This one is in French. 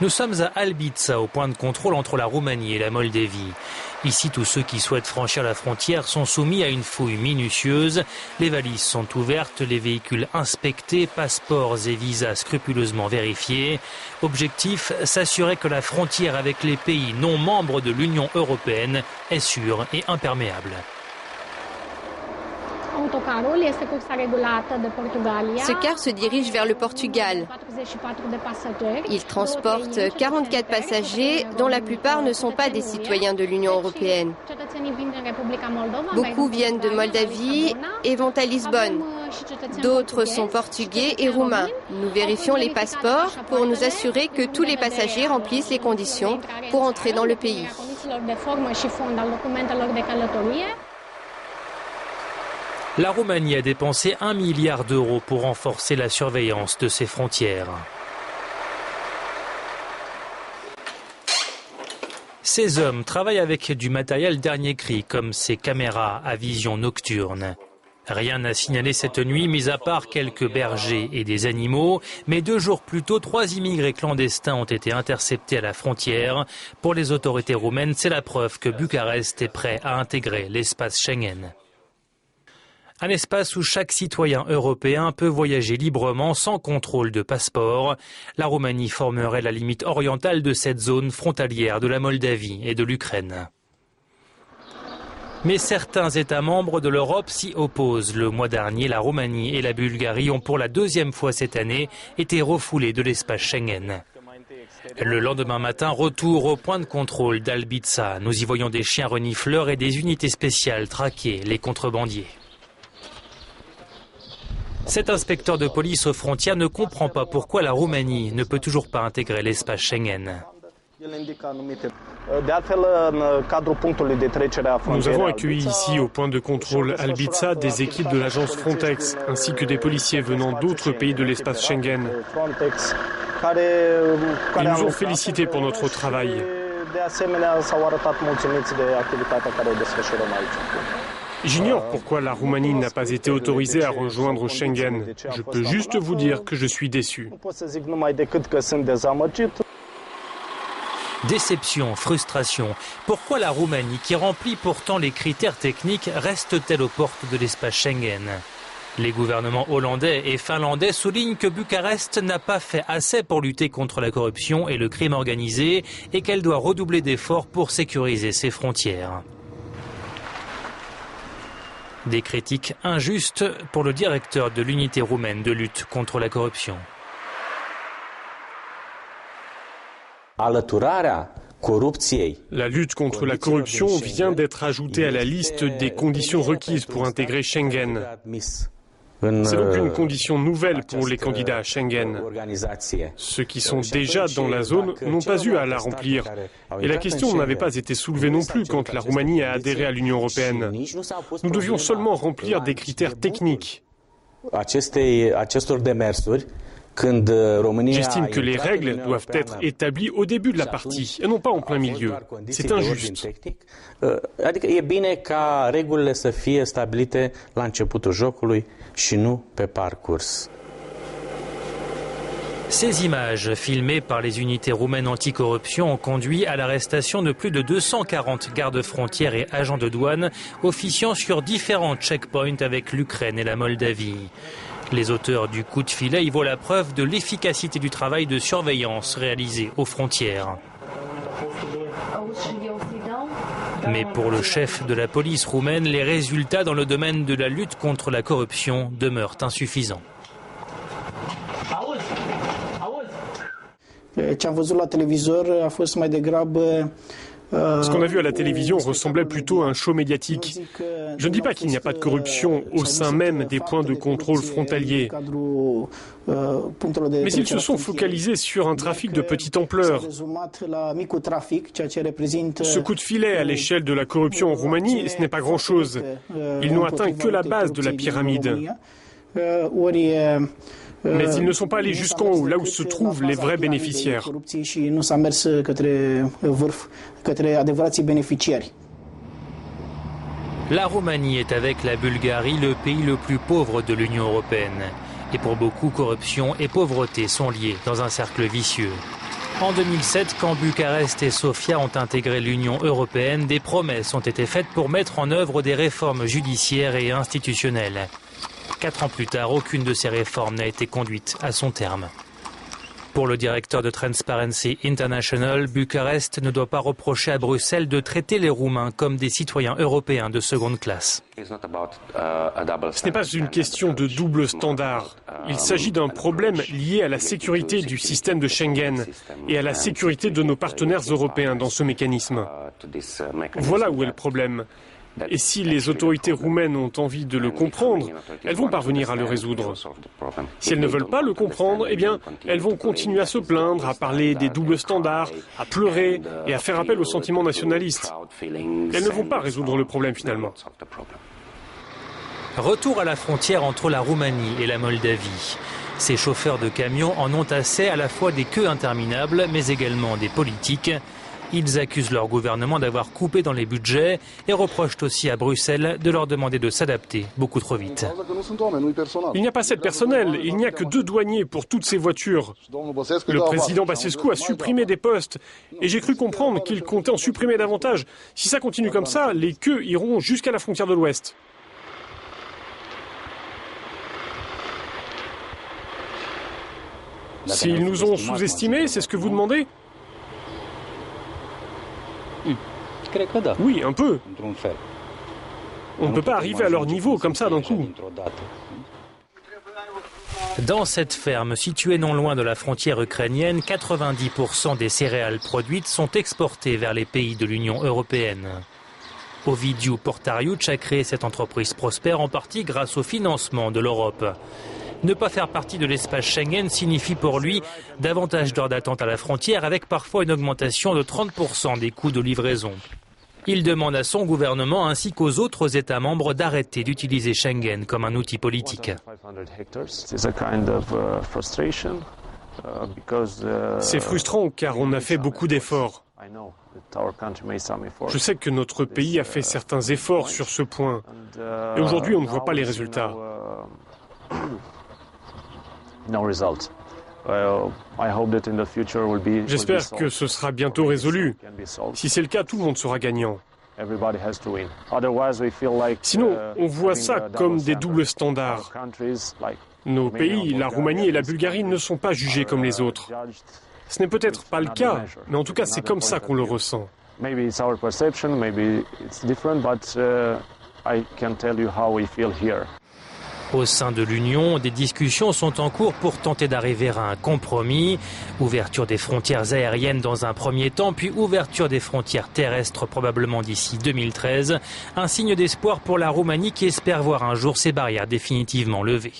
Nous sommes à Albița, au point de contrôle entre la Roumanie et la Moldavie. Ici, tous ceux qui souhaitent franchir la frontière sont soumis à une fouille minutieuse. Les valises sont ouvertes, les véhicules inspectés, passeports et visas scrupuleusement vérifiés. Objectif, s'assurer que la frontière avec les pays non membres de l'Union européenne est sûre et imperméable. Ce car se dirige vers le Portugal. Il transporte 44 passagers, dont la plupart ne sont pas des citoyens de l'Union européenne. Beaucoup viennent de Moldavie et vont à Lisbonne. D'autres sont portugais et roumains. Nous vérifions les passeports pour nous assurer que tous les passagers remplissent les conditions pour entrer dans le pays. La Roumanie a dépensé 1 milliard d'euros pour renforcer la surveillance de ses frontières. Ces hommes travaillent avec du matériel dernier cri, comme ces caméras à vision nocturne. Rien n'a signalé cette nuit, mis à part quelques bergers et des animaux. Mais 2 jours plus tôt, 3 immigrés clandestins ont été interceptés à la frontière. Pour les autorités roumaines, c'est la preuve que Bucarest est prêt à intégrer l'espace Schengen. Un espace où chaque citoyen européen peut voyager librement sans contrôle de passeport. La Roumanie formerait la limite orientale de cette zone frontalière de la Moldavie et de l'Ukraine. Mais certains États membres de l'Europe s'y opposent. Le mois dernier, la Roumanie et la Bulgarie ont pour la 2e fois cette année été refoulés de l'espace Schengen. Le lendemain matin, retour au point de contrôle d'Albița. Nous y voyons des chiens renifleurs et des unités spéciales traquer les contrebandiers. Cet inspecteur de police aux frontières ne comprend pas pourquoi la Roumanie ne peut toujours pas intégrer l'espace Schengen. Nous avons accueilli ici, au point de contrôle Albița, des équipes de l'agence Frontex, ainsi que des policiers venant d'autres pays de l'espace Schengen. Ils nous ont félicités pour notre travail. J'ignore pourquoi la Roumanie n'a pas été autorisée à rejoindre Schengen. Je peux juste vous dire que je suis déçu. Déception, frustration. Pourquoi la Roumanie, qui remplit pourtant les critères techniques, reste-t-elle aux portes de l'espace Schengen ? Les gouvernements hollandais et finlandais soulignent que Bucarest n'a pas fait assez pour lutter contre la corruption et le crime organisé et qu'elle doit redoubler d'efforts pour sécuriser ses frontières. Des critiques injustes pour le directeur de l'unité roumaine de lutte contre la corruption. La lutte contre la corruption vient d'être ajoutée à la liste des conditions requises pour intégrer Schengen. C'est donc une condition nouvelle pour les candidats à Schengen. Ceux qui sont déjà dans la zone n'ont pas eu à la remplir. Et la question n'avait pas été soulevée non plus quand la Roumanie a adhéré à l'Union européenne. Nous devions seulement remplir des critères techniques. J'estime que les règles doivent être établies au début de la partie et non pas en plein milieu. C'est injuste. Ces images, filmées par les unités roumaines anticorruption, ont conduit à l'arrestation de plus de 240 gardes-frontières et agents de douane officiant sur différents checkpoints avec l'Ukraine et la Moldavie. Les auteurs du coup de filet y voient la preuve de l'efficacité du travail de surveillance réalisé aux frontières. Mais pour le chef de la police roumaine, les résultats dans le domaine de la lutte contre la corruption demeurent insuffisants. Ce qu'on a vu à la télévision ressemblait plutôt à un show médiatique. Je ne dis pas qu'il n'y a pas de corruption au sein même des points de contrôle frontaliers. Mais ils se sont focalisés sur un trafic de petite ampleur. Ce coup de filet à l'échelle de la corruption en Roumanie, ce n'est pas grand-chose. Ils n'ont atteint que la base de la pyramide. Mais ils ne sont pas allés jusqu'en haut, là où se trouvent les vrais bénéficiaires. La Roumanie est avec la Bulgarie le pays le plus pauvre de l'Union européenne. Et pour beaucoup, corruption et pauvreté sont liées dans un cercle vicieux. En 2007, quand Bucarest et Sofia ont intégré l'Union européenne, des promesses ont été faites pour mettre en œuvre des réformes judiciaires et institutionnelles. 4 ans plus tard, aucune de ces réformes n'a été conduite à son terme. Pour le directeur de Transparency International, Bucarest ne doit pas reprocher à Bruxelles de traiter les Roumains comme des citoyens européens de seconde classe. Ce n'est pas une question de double standard. Il s'agit d'un problème lié à la sécurité du système de Schengen et à la sécurité de nos partenaires européens dans ce mécanisme. Voilà où est le problème. Et si les autorités roumaines ont envie de le comprendre, elles vont parvenir à le résoudre. Si elles ne veulent pas le comprendre, eh bien, elles vont continuer à se plaindre, à parler des doubles standards, à pleurer et à faire appel aux sentiments nationalistes. Elles ne vont pas résoudre le problème finalement. Retour à la frontière entre la Roumanie et la Moldavie. Ces chauffeurs de camions en ont assez à la fois des queues interminables, mais également des politiques. Ils accusent leur gouvernement d'avoir coupé dans les budgets et reprochent aussi à Bruxelles de leur demander de s'adapter beaucoup trop vite. Il n'y a pas assez de personnel, il n'y a que 2 douaniers pour toutes ces voitures. Le président Băsescu a supprimé des postes et j'ai cru comprendre qu'il comptait en supprimer davantage. Si ça continue comme ça, les queues iront jusqu'à la frontière de l'Ouest. S'ils nous ont sous-estimés, c'est ce que vous demandez ? Oui, un peu. On ne peut pas arriver à leur niveau comme ça d'un coup. Dans cette ferme située non loin de la frontière ukrainienne, 90% des céréales produites sont exportées vers les pays de l'Union européenne. Ovidiu Portariuc a créé cette entreprise prospère en partie grâce au financement de l'Europe. Ne pas faire partie de l'espace Schengen signifie pour lui davantage d'heures d'attente à la frontière avec parfois une augmentation de 30% des coûts de livraison. Il demande à son gouvernement ainsi qu'aux autres États membres d'arrêter d'utiliser Schengen comme un outil politique. C'est frustrant car on a fait beaucoup d'efforts. Je sais que notre pays a fait certains efforts sur ce point. Et aujourd'hui, on ne voit pas les résultats. J'espère que ce sera bientôt résolu. Si c'est le cas, tout le monde sera gagnant. Sinon, on voit ça comme des doubles standards. Nos pays, la Roumanie et la Bulgarie, ne sont pas jugés comme les autres. Ce n'est peut-être pas le cas, mais en tout cas, c'est comme ça qu'on le ressent. Au sein de l'Union, des discussions sont en cours pour tenter d'arriver à un compromis. Ouverture des frontières aériennes dans un premier temps, puis ouverture des frontières terrestres probablement d'ici 2013. Un signe d'espoir pour la Roumanie qui espère voir un jour ces barrières définitivement levées.